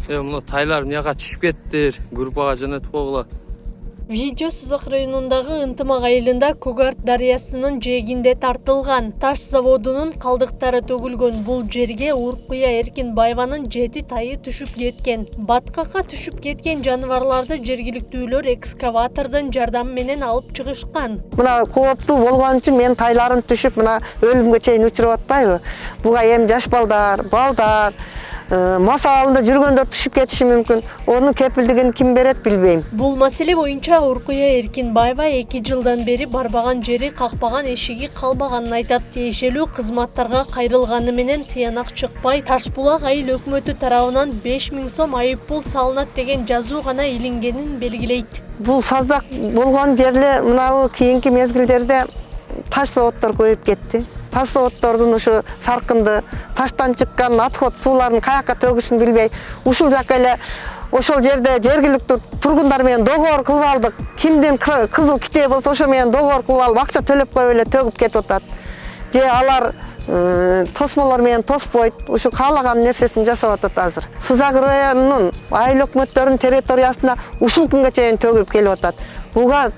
Мына тайлар мияга түшүп кеттир, группага жөнөтүп койгула. Видео Сузак районундагы Ынтымак айылында Көгарт дарыясынын жээгинде тартылган. Таш заводунун калдыктары төгүлгөн бул жерге Уркуя Эркинбаеванын 7 тайы түшүп кеткен. Баткакка түшүп кеткен жаныбарларды жергиликтүүлөр экскаватордун жардамы менен алып чыгышкан. Мына кооптуу болгон үчүн мен тайларым түшүп, мына өлүмгө чейин учуруп атпайбы? Буга эми жаш балдар мас абалында жүргөндөр түшүп кетиши мүмкүн. Онун кепилдигин ким берет билбейм. Бул маселе боюнча Уркуя Эркинбаева 2 жылдан бери барбаган жери, какпаган эшиги калбаганын айтат. Тиешелүү кызматтарга кайрылганы менен тыянак чыкпай, Таш булак айыл өкмөтү тарабынан 5000 сом айыппул салынат деген жазуу гана илингенин белгилейт. Бул саздак болгон жерле мына кийинки мезгилдерде таш заводдор көбөйүп кетти. Таш заводдордун ушу саркынды таштан чыккан отход сууларын каяка төгүшүн билбей, ушул жака эле ошол жерде жергиликтүү тургундар менен договор кылып алдык. Кимдин кызыл китеби болсо ошо менен договор кылып алып, акча төлөп коюп эле төгүп кетип атат. Же алар тосмолор менен тоспойт, ушу каалаган нерсесин жасап атат азыр. Сузак районунун айыл өкмөттөрүнүн территориясына ушул күнгө чейин төгүлүп келип атат. Буга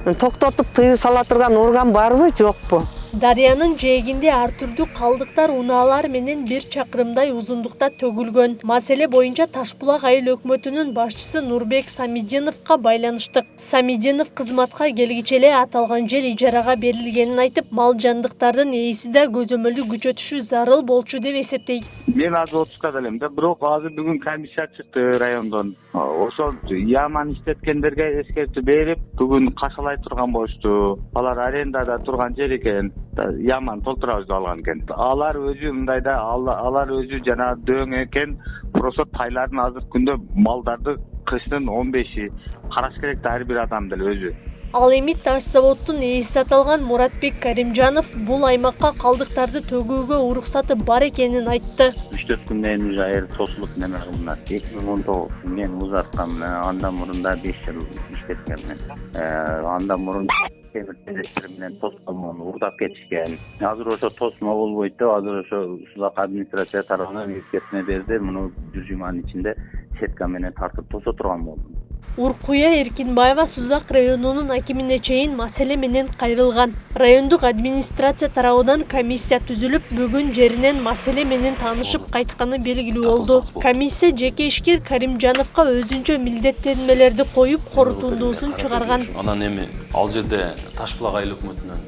токтотуп тыюу сала турган орган барбы, жокпу? Дарыянын жээгинде ар түрдүү калдыктар унаалар менен 1 чакырымдай узундукта төгүлгөн. Маселе боюнча Таш булак айыл өкмөтүнүн башчысы Нурбек Самидиновго байланыштык. Самидинов кызматка келгиче эле аталган жер ижарага берилгенин айтып, мал жандыктардын ээси да көзөмөлдү күчөтүшү зарыл болчу деп эсептейт. Мен азыр отпускада элем да, бирок азыр бүгүн комиссия чыкты райондон. Ошол яман иштеткендерге эскертүү берип, бүгүн кашалай турган болушту. Алар арендада турган жер экен. Яман толтурабыз деп алган экен. Алар өзү мындайда, алар өзү жана дөң экен. Просто тайлардын азыр күндө малдарды кыштын 15-и караш керек да ар бир адам деле өзү. Ал эми Таш заводдун ээси аталган Муратбек Каримжанов бул аймакка калдыктарды төгүүгө уруксаты бар экенин айтты. 3-4 күндөн уже айыр тосулуп неме кылынат. 2019 мен узаткам, андан мурун да 5 жыл иштеткем. Андан мурун темир теректер менен тоскоон урдап кетишкен. Азыр ошо тосмо болбойт деп, азыр ошо Сузак администрация тарабынан эскертме берди. Муну 100 жуманын ичинде сетка менен тартып тосо турган болдум. Уркуя Эркинбаева Сузак районунун акимине чейин маселе менен кайрылган. Райондук администрация тарабынан комиссия түзүлүп, бүгүн жеринен маселе менен таанышып кайтканы белгилүү болду. Комиссия жеке ишкер Каримжановго өзүнчө милдеттенмелерди коюп, корутундуусун чыгарган. Анан эми ал жерде Таш булак айыл өкмөтүнөн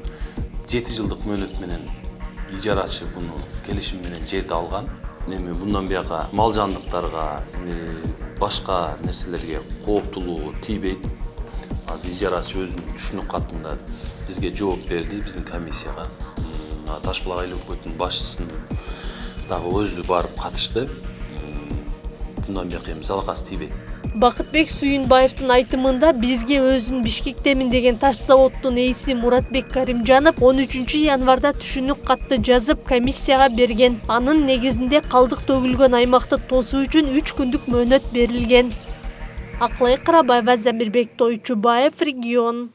7 жылдык мөөнөт менен ижарачы буну келишим менен жерди алган. Эми bundan бияка мал жандыктарга, башка нерселерге кооптулуу тийбейт. Азыр ижарачы өзүнүн түшүнүк катында бизге жооп берди, биздин комиссияга. Таш булак айыл өкмөтүнүн башчысынын дагы өзү барып катышты. Bundan бияка эми залакасы тийбейт. Бакытбек Сүйүнбаевдин айтымында бизге өзүн Бишкектемин деген таш заводдун ээси Муратбек Каримжанов 13 январда түшүнүк катты жазып комиссияга берген. Анын негизинде калдык төгүлгөн аймакты тосуу үчүн 3 күндүк мөөнөт берилген. Аклай Карабаева, Замирбек Тойчубаев, регион.